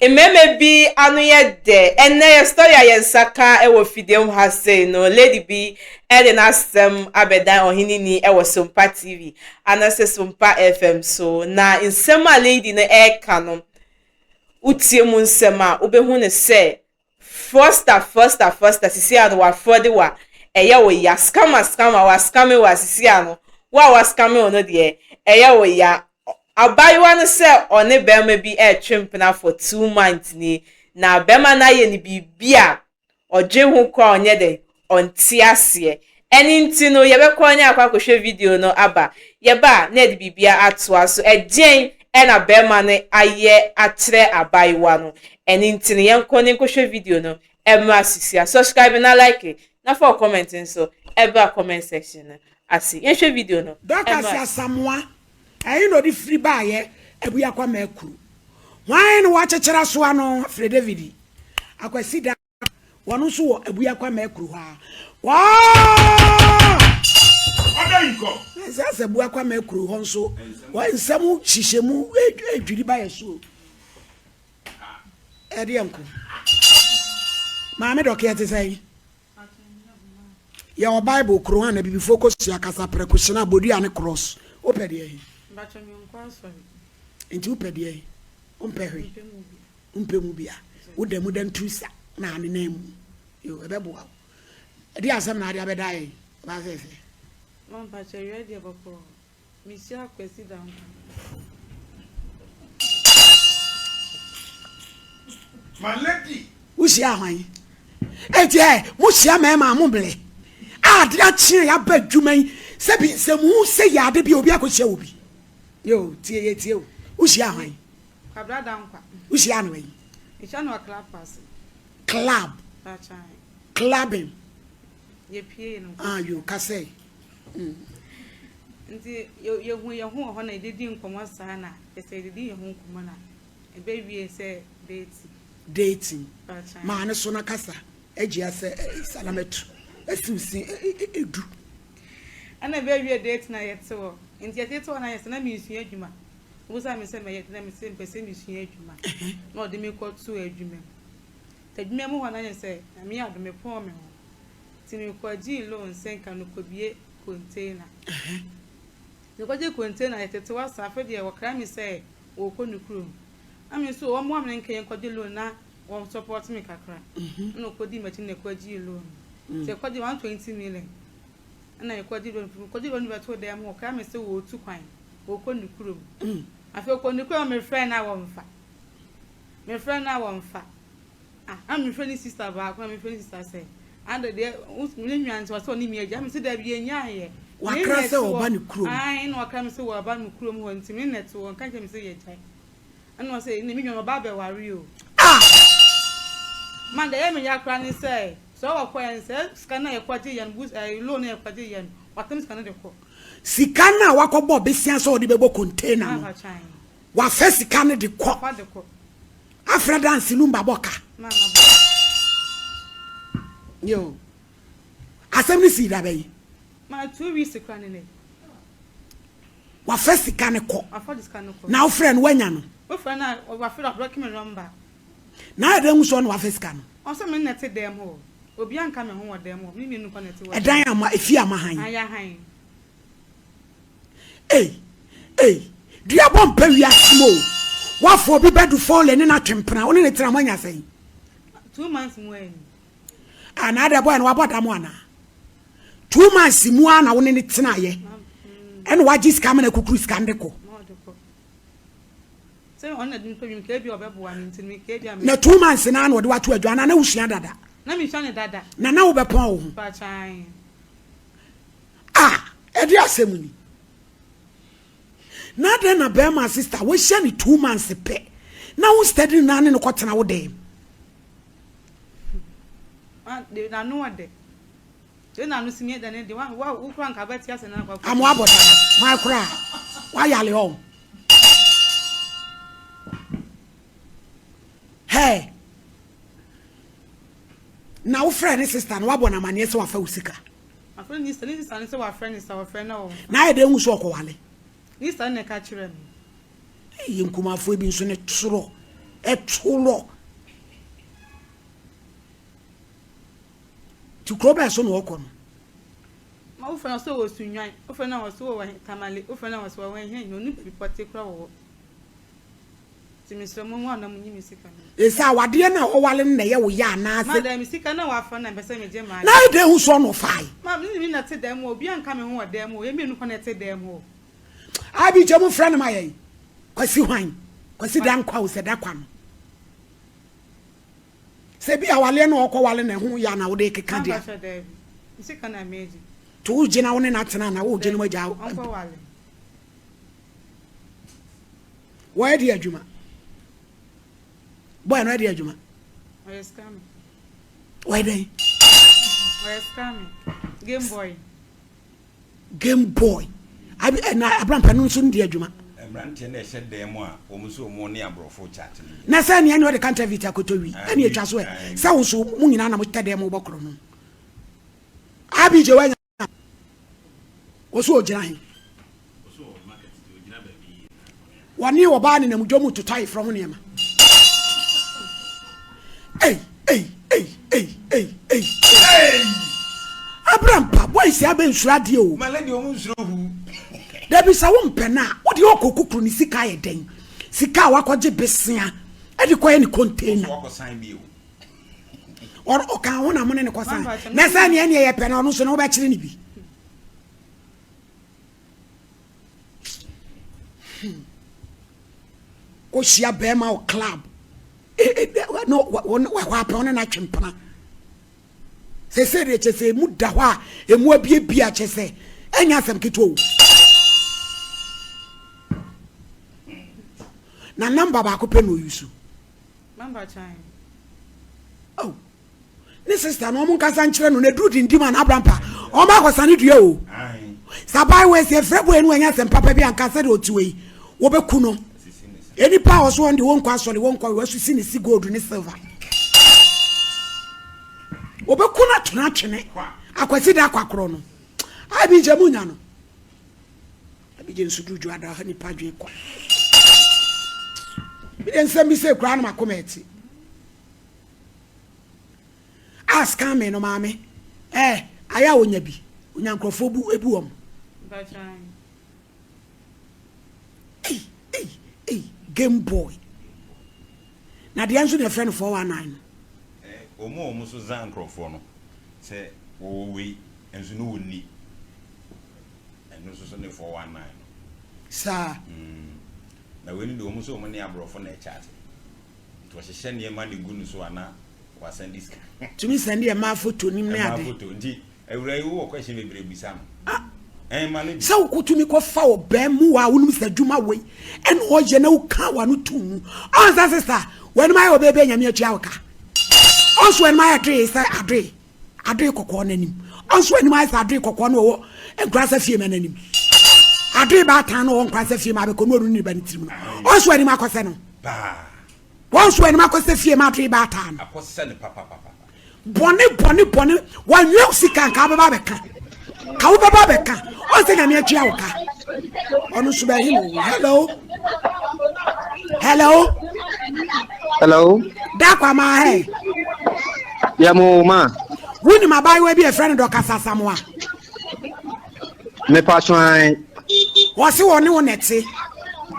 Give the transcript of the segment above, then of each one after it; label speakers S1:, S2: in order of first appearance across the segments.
S1: Ememe bi anu ye de ene story ayen saka ewo fidem ha say no lady bi ede na asem abedan ohenini ewo Sompa TV anase Sompa FM so na nsem a lady na eka no utie mu nsem a obehu ne say first sisi anu wa fode wa eye wo ya scam wa scam wa sisi anu wa scam no de eye wo ya Abayiwa no se one bema bi twempena for 2 months ni na bema na ye ni bibia odwe hu kwa onye de onti ase eni nti no ye be kwa onye akwa kohwe video no aba ye ba na de bibia atoa so eden na bema ne aye atre abayiwa no eni nti ne yenko ne kohwe video no emra sisia subscribe na like na for commenting so eba comment section asi yen hwe video no
S2: Dr. Samoa I know the free buy ebuya kwa mekuru. Why no watch chera so ano Fred David. Akwasi da wonu so wo ebuya kwa mekuru ha. Wow! Oda inko. Sasa ebuya kwa mekuru ho nso. Wa nsam hihemu edwiri ba yeso. Ede yanko. Maame doke ate sai. Ya o Bible kuro ha na bibi focus ya kasa prekushina abodi ane cross. Opede yi. Nti upede yi umpehwe umpemu bia udemu dan tusa na ane nemu yo ebebo wa edi asem na ade abedai ba sese
S3: mon pa che ready abako misi akwesi dan
S2: maleti usi ahwan eti musia mema moble ade a chie ya ba dwuman se bi se mu se ya ade bi obi akohia obi yo tie o usi ahwan
S3: kabra dan kwa
S2: usi anu yi
S3: icha no club pass
S2: club
S3: ba chai
S2: clubbing
S3: ye pie no
S2: you ka say
S3: nti ye hu ho na edidi nkomo sa na ese edidi ye hu nkomo na ebe wie se dating ma ne so na kasa egia se salametu esiusi edu ana ebe wie date na yete wo nti yete to na yese na mi nsu adwuma Musa me se me yete na me se mpese mi sua adwuma na ode me kwotu adwuma tadwuma mu wana yese na me ado me pon me ho ti me kwaji loan senka no kobie container ne kwaji container yete to wasa afa de wo kra me se wo konu krom ami so wo mo amne nken kwaji loan na wo support me kakra no kodi machi ne kwaji loan se kwaji 120 million na ye kwaji loan be to dem ho kra me se wo tu kwan wo konu krom afi konu krom me friend na wo mfa am me friend sister ba ko me friend sister say and the me nwan so so ni me agya me se da bi enya ye
S2: wakra se wo ba ni krom
S3: no wakra me se wo ba ni krom ho ntimi net wo kan je me se ye jai and was say ni me nwan ba be ware o man da ye me yakra ni say so wo kwa en say scanner ye kwaji yan boost loan ye kwaji yan watam scanner de ko
S2: sikana wakobo besia so de bebo container no wa fe sikana de ko afra dance lumba boka yo asem ni si da bay
S3: ma 2 weeks kran ni
S2: wa fe sikana ko
S3: afọ scanner ko
S2: na friend wanya no
S3: o friend na wa fe block me number
S2: na ade nso no wa fe sikana
S3: o so me net dem ho obi anka me ho wo dem ho mi nu ko net wo
S2: edan ama efi ama han
S3: aya han
S2: dia bom pa wi asmo wa fo bi bedu fall ni na twempena oni ne tira manya sai
S3: 2 months mu en
S2: ana da boy na wa boda mo ana 2 months mu ana woni ne tena ye en wa ji scam na kukuru scam de ko
S3: say on na din to mi ke bi obebo wa mi tin mi ke bi
S2: na 2 months na na wo de wa to adwa na wusua dada
S3: na mi sua ne dada
S2: na wo be pon wo
S3: pa chan
S2: edi asemuni na de na be my sister we share ni 2 months pe na wo study na ne ko tena wo dem
S3: de na no de na no simi de ne de wa wo kran ka beti ase na kwa
S2: amo abota my kra wa yale on hey na wo friend sister na wa bona mane se wa fa usika
S3: my friend ni se wa friend is our friend na
S2: na e de hu so ko wale
S3: ni sa ne ka kire me
S2: yinkuma fo bi nso ne tsoro etolo to kroba so no okono
S3: ma wo fena so wo sunwan wo fena wo so wo tamale wo fena wo so wo hen no ni particular wo Mr. Momo na munyi misika no.
S2: Esa wade na owale na ye wo ya na ase.
S3: Madam misika na wa fa na bese me je ma.
S2: Na de hu so no fai.
S3: Ma mi na te dem obi anka me ho dem o ye me nu ko na te dem o.
S2: Abi je mu friend ma ye. Kwasi hwan. Kwasi dan kwa wo se da kwa no. Se bi awale na okowale na hu ya na wo de keka dia.
S3: Misika na meji.
S2: To je na wo na tena na wo je no maja.
S3: Onko wale.
S2: Why di adwuma? Boy, no idea, Juma.
S3: Why is coming?
S2: Why they?
S3: Why is coming? Game Boy.
S2: Game Boy. I Abraham Panunsun, dear Juma.
S4: Brantin said the more, almost more near Brofo chat.
S2: Nasani, I know the country Vita Cotovi, and you just went. So, Munana would tell them Bocron. Abi Joanna was so giant. One year of banning and Jomu to tie from him. Hey. Abraham, why is your bench radio?
S4: My lady almost through.
S2: There be some pena. What do you cook on Sika a day? Sika wakoje besia. Ediko any container. Or Okawana money in the Cosan. Nasani any pen on no batch in be. Oshia Bema club. No, what happened na chimpana. Se se re chese muda hwa emu abie chese enya asem keto. Na number ba ko pe no yusu.
S3: Number time.
S2: Oh. Ni sister no mun kasa nchire no na dudi ndima na Abraham pa. O ma ko sane dua o. Ai. Sabai we se frebo enu enya asem papa bi anka se de otuwe. Wo be ku no. Any power so on the one question, the one call was to see the gold in the silver. Obekuna to nachene. Akwasi da kwakro no. Abi jamunya no. Abi je nsudu ju ada ha ni padwe kwa. Bi den se mi se kra na makometi. Ask me no mame. Aya onya bi. Onya nkrofo bu ebu om. Game Boy. Now the answer to your friend 419.
S4: Omo so zan crofo no. Say we and so no ni. And no so ne 419.
S2: Sir.
S4: Na we ni do omo so omo ne abrofo na chat. To hye ne ma de gunu so ana wa send this.
S2: To me send e ma photo nim ne ade.
S4: Ma photo ndi. Ewura yi wo question me bre bisa no.
S2: So kutumi ko fa obemu wa wonu Mr. Juma we en oje na uka wa no tumu on sister when my obebe nyame atua uka also when my adre say adre kokko nanim also when my adre kokko no wo enkrasa fie mananim adre ba tan no enkrasa fie ma be ko no ni ba ni tirim no also when my akose no ba also when my akose fie ma adre ba tan
S4: akose ne papa
S2: boni wan yo sika ka ba be ka How baba beka? O se nyame atua wo ka. Onu so ba hin. Hello. Da kwa ma he.
S5: Ya mo ma.
S2: Wuni ma bai we bi e friend do kasa samwa.
S5: Me pa swan.
S2: Wo se woni wo neti.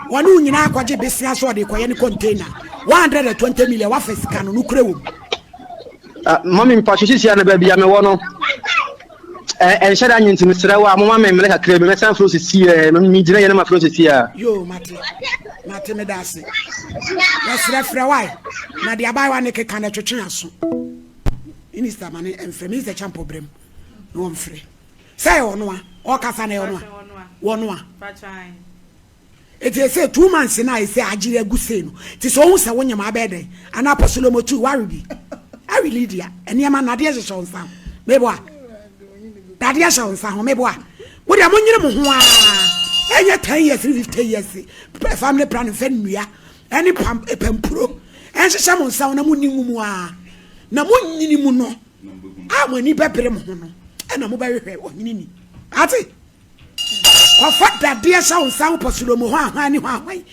S2: Woni unyina akwaje besia so de koye ni container. 120 million wa fesika no nukure wo.
S5: Mami pa sisi ya na ba bia me wo no. En shada nyinti misra wa mama me mele kakre me san fro sisi mi gina ye na ma fro sisi ya
S2: yo mate me dase na sra fra wai na dia bai wa ne ke kana twetwe aso minister mane enfremi is the champo brem no mfre say ono a o kasa na ono a it is say 2 months na I say agire aguse no ti so hu se wonyama abede ana apostolo motu waribi I will lead ya eniama na de so nsam mebo Daddy Ashon Sahomeboa. Would I want you to know? And 10 years, 50 years, family plan and Fenria, any pump a pempro, and some sound a munimua. Namunimuno. I will need pepper and a mobile repair or nini. That's it. Kofa dadeɛ sha onsan posulomo ho ahwan ni ho ahwan.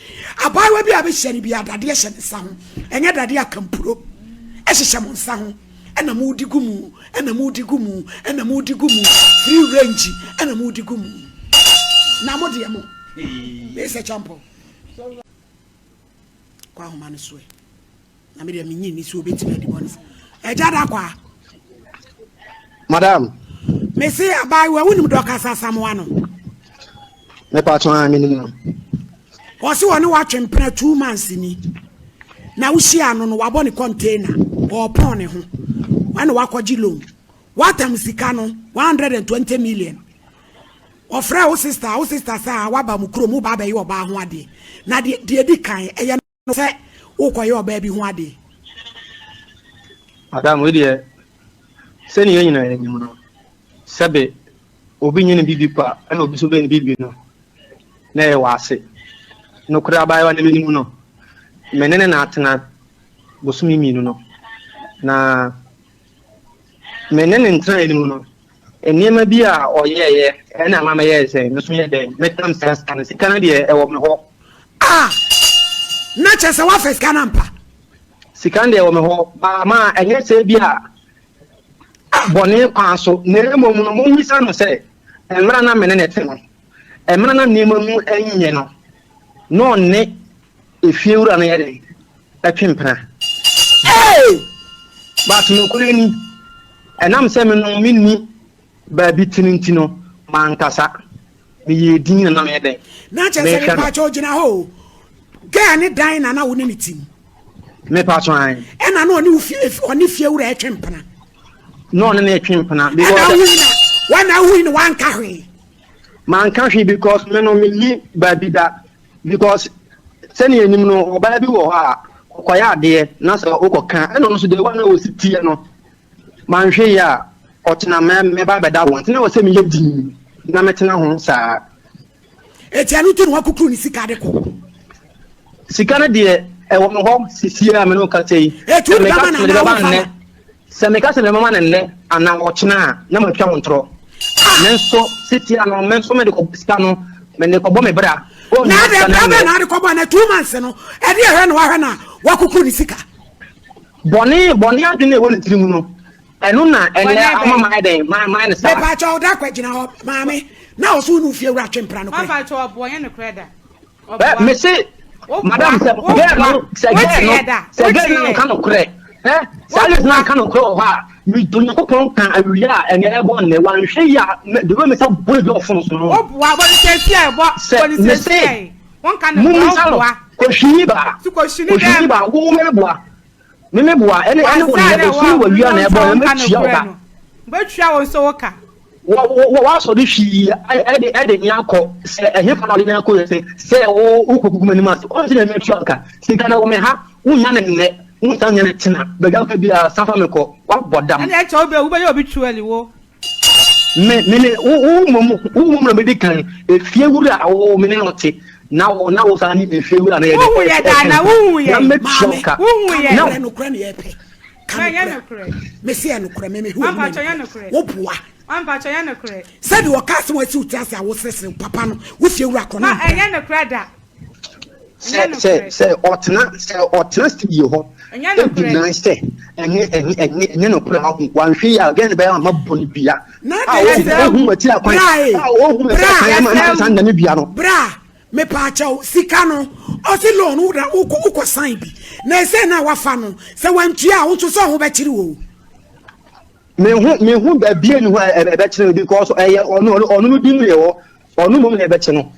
S2: Abawa bi abɛhyɛ bi dadeɛ hyɛ ne sa ho. Ɛnyɛ dadeɛ akampuro. Ɛhyehyɛ mo nsa ho. Ɛna mu di gumu, ɛna mu di gumu, ɛna mu di gumu. Free range, ɛna mu di gumu. Na mo de mo. Me se champo. Kwa ho man so e. Na me de me nyi ni so obetimi adi bonus. Eja da kwa.
S5: Madam.
S2: Me say abawa wunim do kasa samwa no.
S5: Me patron a me nim.
S2: O se woni wa twempena 2 months ni. Na wo hia no no wa bɔ ne container. O pon ne ho. Wana wakoji loan. Watam sika no 120 million. Ofra wo sister sa waba mu kro mu baba yi oba ho ade. Na de di kan eye no se wo koye oba bi ho ade.
S5: Madam we de se ni yin na enyim no. Sebe obi nyi ne bibi pa na obi so be ne bibi no. Na e wa ase. No kura ba wa ne minim no. Menene na atena bosumi minu no. Na menene ntra enim no. Enema bi a oyeye e na mama ye se no so ye den metam sense kan se kan de e wo me ho.
S2: Ah! Na chese wa first kan ampa.
S5: Sikan de wo me ho ba ma enye se bi a bone kwaso na emom no mo misa no se emra na menene te no. Emra na nema mu enye no. No ne efiewura na ye den. Epempra.
S2: Hey!
S5: But no kuleni enam se me no minni ba bi tinintino mankasa me ye din na me den.
S2: Na chese ni pa cho gina ho. Ga ni dan na wo ni tim.
S5: Me patron.
S2: E na no oni oni fiewura etwempena.
S5: No ne etwempena
S2: because wana win one kahwe.
S5: Man can she because me no me baby that because send you no oba bi wo ha okoya ade na so okoka e no so de wana wo sitie no man hwe ya otena me ba beda won na wo se me yedi na metena ho sa
S2: eti anu tu no akukuru ni sika de ko
S5: sika na de e wo no ho sisie a me no ka sei
S2: etu da na
S5: se me ka se me mama ne ana ochena na ma twa wontro nenso sitie ano menso me de ko sika no me ne ko bo me bra
S2: na de baba na de ko bo na 2 months no e de hwe no wa hwe na wakukuru ni sika
S5: boni adune wo ne tirimu no enu na ene amama den ma ne sa
S2: ba cha oda kwagina ho maame na osu nu fie wura twempra no
S3: kwa ba cha obo ye ne kreda
S5: me say madam se girl no kan okre Salis na kan okro ha mi dunya ko kan awia ene ebo ne wan hwe ya de we me say boy bi ofun so no
S3: wa bo se ti e bo se ti won kan no wa
S5: ko hwi ba wo me boa me boa ene wo ne so wa wia na ebo me tia ba
S3: ba tua won so woka
S5: wa so de hwi ede nya akọ se ehe fa na le nya akọ se wo ukukuma ni ma o se na me tia ka sika na wo me ha unya ne ne untanya ne tina bega ka bia safa me ko wa bodam
S3: ene e cho be wo be yo bi tuali wo
S5: me mom na me dikan e fie wura wo me ne ote na wo sa ni e fie wura na ye
S3: wo ye da na wo ye
S5: na me choka
S2: wo ye na no kra ne ye pe
S3: kan ya no kra
S2: me se no kra me hu
S3: ampa cho ya no kra
S2: wo bua
S3: ampa cho ya no kra
S2: said wo ka se wo si utiase a wo sese papa no wo fie wura kro na
S3: ma ya no kra da
S5: se otna studio ho
S3: enya no kra
S5: na se enye no kra ho wan hwe ya again be ma boni bia hu mati akwan hu mati ma san na bia no
S2: bra me pa cha sika no o si loan wo uko sign bi na se na wafa no se wantua wo so ho be kiri wo
S5: me hu ba bia ni ho e be kiri because onu di mu ye wo onu mom na e be kiri no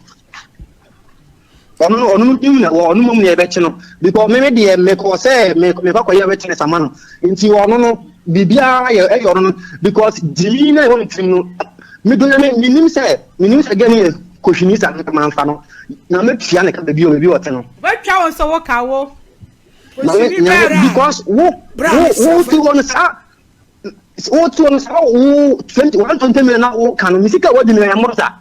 S5: onu di mu na wo onu mom na e be kiri no because me de me ko say me ba ko ye be kiri sama no nti onu no bibia ye e yo no because di na ho ntrim no me do me nim say gani ko hwini sa na man fa no na me tia ne ka be bi o wote no
S3: ba twa won so wo ka wo
S5: because wo tu on sa wo 20 million na wo kan misika wodi na yamorsa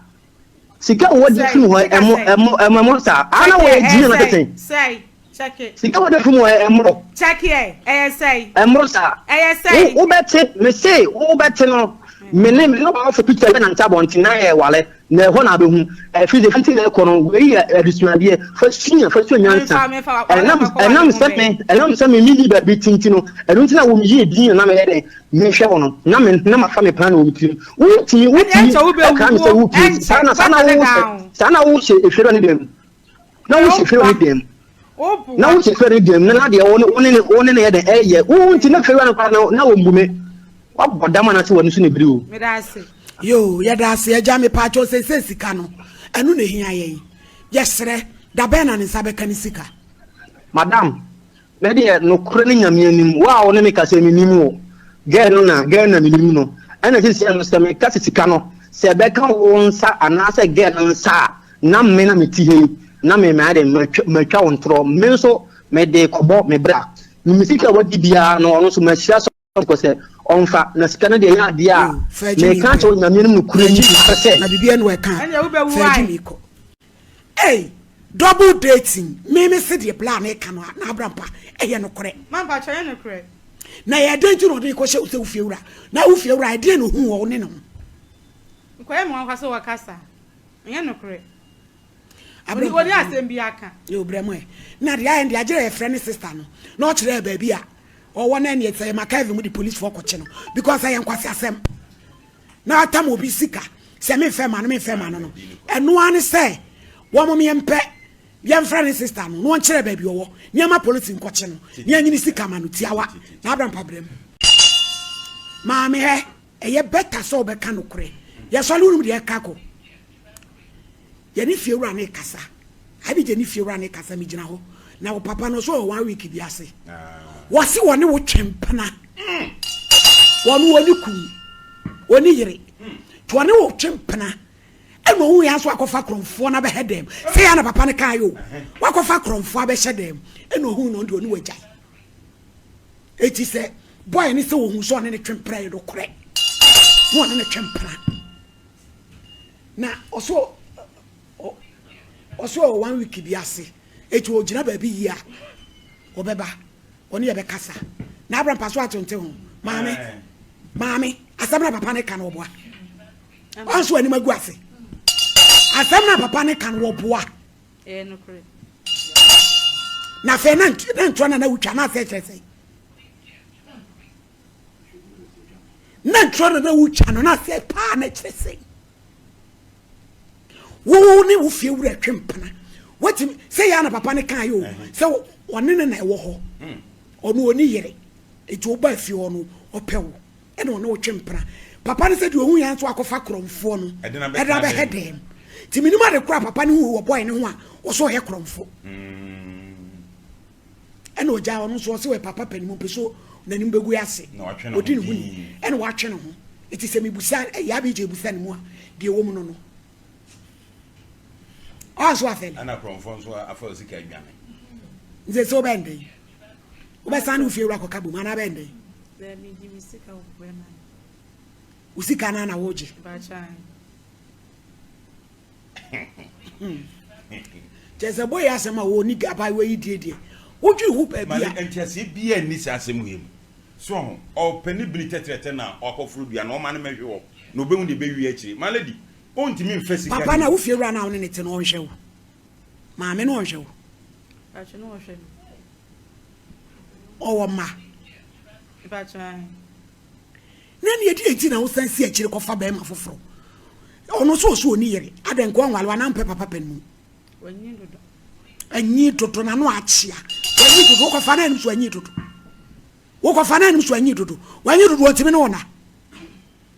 S5: sika wodi fu ho emorsa ana wo ji na tete
S3: say check it
S5: sika wodi fu ho emro
S3: check it say
S5: emorsa
S3: say
S5: wo beti me say wo beti no me name no ba for picture na nta bon tin na e wale na ho na be hu e fi de anti na kono we adisuade fa sunya nyansa enam se me mili ba bitintino enu ntina wo mi ye din na me de me hwe wono na ma fa me plan wo mi wuti ka me se wuti sana wo se efero ni dem na wo se efero ni dem na wo se efero ni dem na de woni ne ye de eye wo nti na fero na wo mbume wabodama na se woni so ne biri o
S3: me da se
S2: yo ya da se ya me pa cho se sika no enu na hia ye yesre da be na ne sabe kan sika
S5: madam me de no kure ne nyame anim wa wo ne me ka se me nim o girl na me nim no ana se no se me ka sika no se be kan wo nsa ana se girl nsa na me na me ti he na me de me twa won tro me so me de kobo me bra ni sika wadi bia no ono so me hia so ko se onfa na sika na de ya dia me kan cho nyame no kure ni se
S2: na bibia no e kan faji mi ko double dating me se de plan e kan na abrampa eye no kore
S3: man ba cha no kore
S2: na ye denju no de ko she ufiewura na ufiewura e de no hu wo ne no
S3: ko e mo kwaso wakasa eye no kore woni asem bi aka
S2: yo bremo e na de ya ndi agere e friend sister no na o kire ba bi a o wona ne say makavi mu di police for ko no because I am kwase asem na atam obi sika se me fe ma no eno an say wo mo me mpe yam friend sister no no kire ba bi wo niam police ko no ni anyini sika ma no tiawa na abram problem ma me he eye better so be kan okure ye so lu de ka ko ye ni fiewura na kasa abi je ni fiewura na kasa mi gina ho na wo papa no so 1 week bi ase wasi woni wo twempana woni ku woni yire twone wo twempana eno hu ya so akofa kromfo na be hedem se ya na papa ne kan yo wakofa kromfo abe hedem eno hu no de oni wagya eti se boy ni se wo hu so ne twempra do kore wo ne twempana na oso 1 week bi ase eti o gina ba bi yi a obeba oni ye be kasa na abram paso atonte ho maame asabna papa ne kan oboa onso ani magu ase asabna papa ne kan oboa
S3: no kore
S2: na fe na ntwa na wutwa na se kyerese na ntwa na wutwa no na se pa na kyerese wo ni wo fie wura twempana wati se ya na papa ne kan yo se wonne ne na ewo ho onu oni yere eti oba fi onu opewo e na ono twempra papa ne se de ohun yan so akofa kromfo no e da be hedem ti minima de kura papa ne hu wo boy ne ho a wo so he kromfo e na oja onu so se we papa panimu peso nanim begu ase odi ne hu ni e na wa twe ne ho eti se mibusa ya bi je busa ne mu a de wo mu no aso afel
S4: ana kromfo so afel sika adwane
S2: nze so bende ubasana ufiewura ko kabu mana bende
S3: le mi ji misika ubwema
S2: usika na woje
S3: ba cha
S2: jese boy asema wo ni gaba we yidie wodwi hu ba bia
S4: entiase bia ni asem him so o pani bini tetrete na okofuru bia na o ma na mehwe wo na obehu de bewi akiri malady ontimi mfasika
S2: papa na ufiewura na ne te no hwe wo maame no hwe wo
S3: ba cha no hwe
S2: owo ma
S3: ba cha
S2: nani edi enti na wo sansi akiri kofa ba ma foforo ono so oni yere aden ko anwalwa na mpe papa panimu anyi dodo na no achia anyi dodo ko fa na nim so anyi dodo wo ko fa na nim so anyi dodo wanyi dodo otimi no na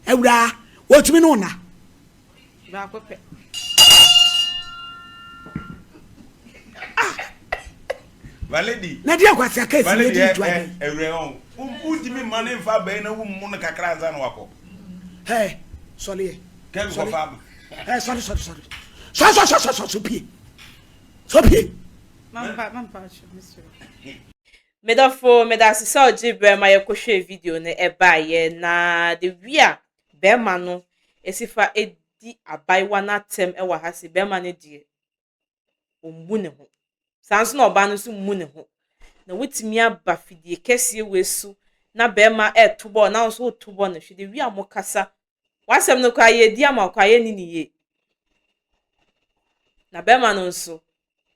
S2: ewura otimi no na
S3: ba ko pe
S4: Valedi
S2: na dia kwasi aka fi di tuade
S4: ewure on utimi mane fa ba na wu mu na kakra za na wako
S2: sorry
S4: ken ko fa
S2: sorry so pie
S3: mampa monsieur
S1: medafo medasi so jibre ma yekohwe video ne eba ye na de wia be ma no esifa edi abaiwa na tem ewa hase be ma ne die ombu ne ho sanso na oba no so mu ne ho na wetimi aba fidie kese wesu na be ma etubo na so otubo na hwe de wia mo kasa wasem no kwa ye di ama kwa ye ni ye na be ma no nso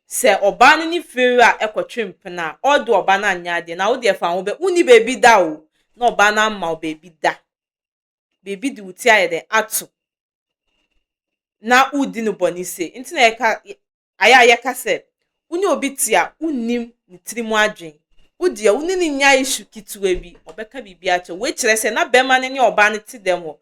S1: se oba no ni feri a ekotwempena odo oba na anya de na wo de fa wo be uni baby da o na oba na ma baby da baby di uti aye de ato na udi no boni se nti na eka aya ka se uni obi tia unim ni tirimu adwen udi uni ni nya issue kituwa bi obeka bibi ache we kire se na be ma ne oba no ti dem ho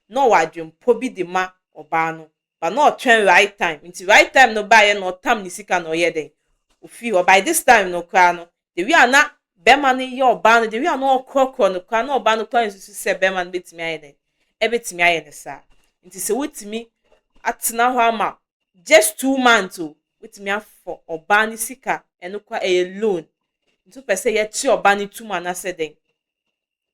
S1: no wadwen po bi de ma oba no but not train right time into right time no buy no tam ni sika no ye den ofi or by this time no kra no the we are na be man ye oba no the we are no krokro no kra no oba no kra nsusu se be man betimi aye den e betimi aye ne sa nti se wetimi atena ho ama just 2 months o wetimi afọ oba ni sika eno kwa alone nti pese ye chi oba ni 2 months ase den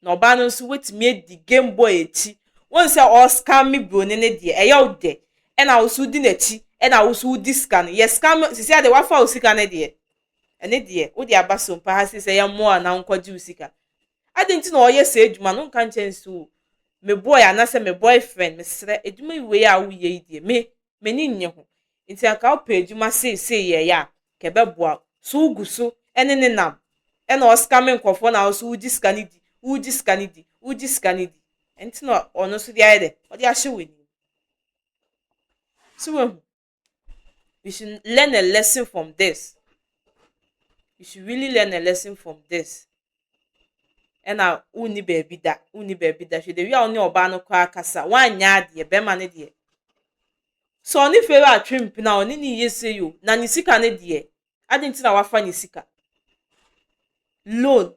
S1: na oba no nso wetimi edi game boy echi won se o scam me bro ne de e ya ode ena osu di nechi ena osu di scan yes scam sisi ade wafa osika ne de ene de wo de abaso mpa ha sisi ya mo na nkwaji osika ade nti na oye se edwuma no nka nchensu me boy anase me boyfriend me sere edwuma iwe ya wo ye de me ni nye ho nti aka opa edwuma se ye ya kebeboa so uguso ene ne nam ena o scam nkofo na osu di scan di uji scan di enti no ono so di ayede o di ahye weni so we should learn a lesson from this. You should really learn a lesson from this. And uni baby da she de we only oba no kwa kasa wanya de be ma ne de so oni fere atwimp na oni ni yese yo na ni sika ne de adenti na wafa ni sika loan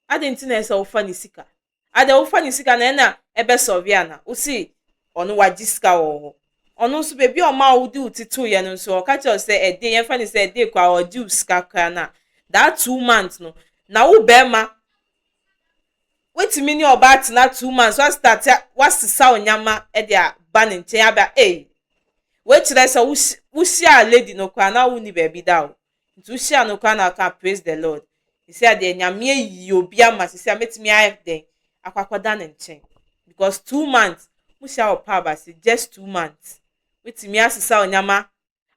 S1: adenti na esa wafa ni sika ade wafa ni sika na ebe soviana usi onu wajiska wo ono so bebi o ma udi utitu ye no so ka che say ede ye fa ni say ede kwa o juice kakra na that 2 months no na wo be ma wetimi ni oba na 2 months wa start wasisa onyama e dia ba ne nchen aba we kire say wo share lady no kwa na wo ni bebi da o ntu share no kwa na ka praise the Lord he say de nyame yi obi ama se say metimi aye den akwakoda ne nchen because 2 months wo share o pa ba say just 2 months wetimi asisa onyama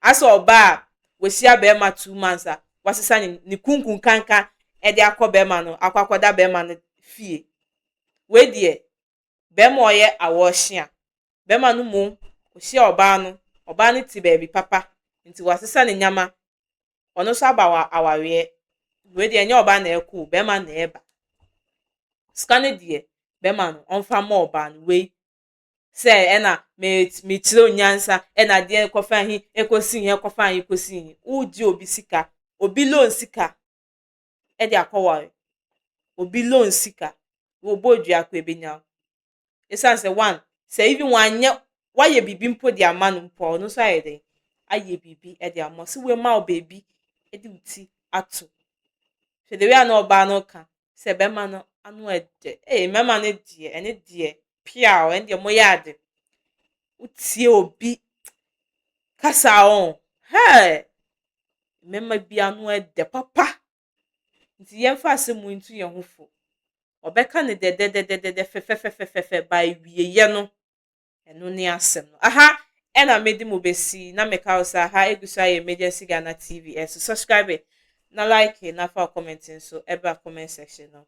S1: asa oba we share be ma 2 months a wasisa ni kunkun kanka e de akobe ma no akwakoda be ma no fie we die be ma oye awohia be ma no mu o share oba no ti baby papa nti wasisa ne nyama ono so aba awawe we die nya oba na eku be ma na eba skane die be ma no onfa ma oba no we say ena me chire onyansa ena de ekofa hi ekosi hi ekofa hi ekosi hi udi obi sika obi loan sika e de akowa obi loan sika wo bodu akwa ebenya esan say one say even wanye waye bibi mpo de amanu mpo no so ayede aye bibi e de amo se we ma o baby e de uti ato se de we ana oba no ka se be ma no anu ede me ma ne die ene die pia o ende mo yade utie obi kasa on mema bia no ede papa nti yemfa asemu ntu ye hofo obeka ne de fe by wieye no eno ne asem no aha ena medi mo besi na meka osa aha egusa ye emergency Ghana TV so subscribe na like na fa commenting so eba comment section no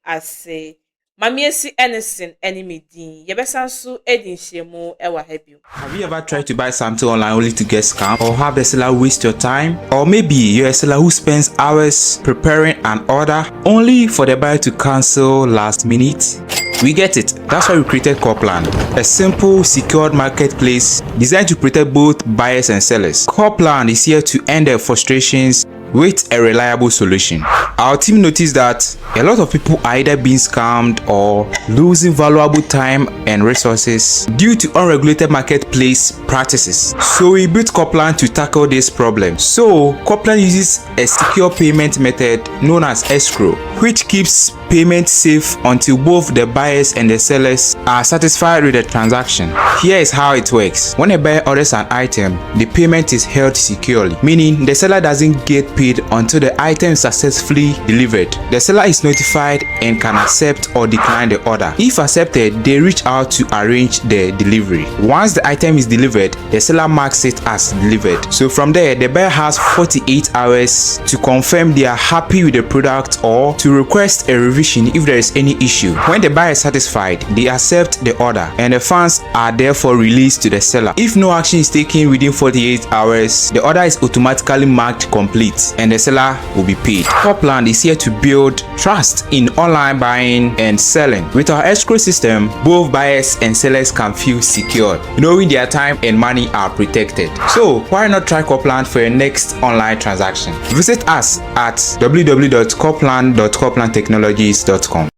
S1: ase Mamiesi anything enemy din yebesanso edin shemu ewa hebio.
S6: Have you ever tried to buy something online only to get scammed, or have the seller waste your time, or maybe you're a seller who spends hours preparing an order only for the buyer to cancel last minute? We get it. That's why we created Copland, a simple, secured marketplace designed to protect both buyers and sellers. Copland is here to end their frustrations with a reliable solution. Our team noticed that a lot of people are either being scammed or losing valuable time and resources due to unregulated marketplace practices. So we built Copland to tackle this problem. So Copland uses a secure payment method known as escrow, which keeps payment safe until both the buyers and the sellers are satisfied with the transaction. Here is how it works. When a buyer orders an item, the payment is held securely, meaning the seller doesn't get paid paid until the item is successfully delivered. The seller is notified and can accept or decline the order. If accepted, they reach out to arrange the delivery. Once the item is delivered, the seller marks it as delivered. So from there, the buyer has 48 hours to confirm they are happy with the product or to request a revision if there is any issue. When the buyer is satisfied, they accept the order and the funds are therefore released to the seller. If no action is taken within 48 hours, the order is automatically marked complete and the seller will be paid. Copland is here to build trust in online buying and selling. With our escrow system, both buyers and sellers can feel secure, knowing their time and money are protected. So why not try Copland for your next online transaction? Visit us at www.copland.coplandtechnologies.com.